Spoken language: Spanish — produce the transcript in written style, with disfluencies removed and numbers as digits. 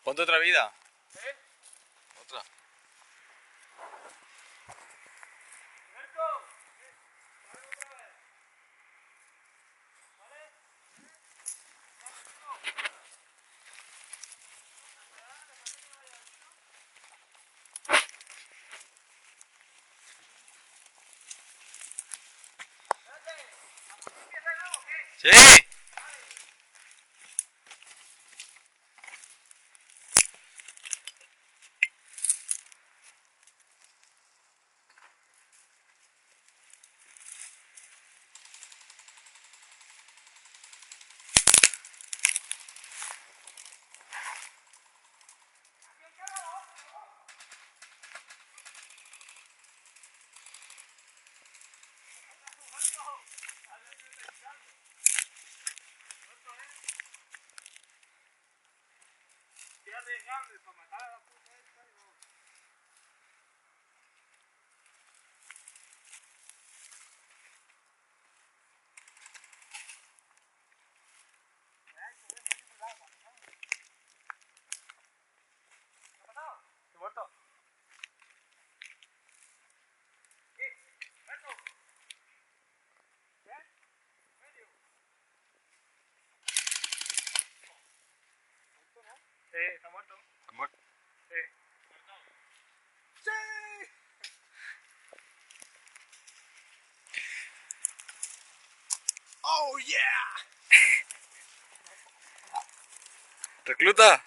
Ponte otra vida. ¿Eh? Otra. ¡Alberto! ¡Dale otra vez! ¿Vale? ¿Empieza ya o qué? ¡Sí! Tírate grande para matar a la puta esta y no. ¿Qué ha pasado? Estoy muerto. ¿Qué? ¿Alberto? ¿Qué? ¿En serio? ¿Muerto no? Sí, está muerto. Muerto. Sí. ¿Muerto? ¡Sí! ¡Oh, yeah! Recluta.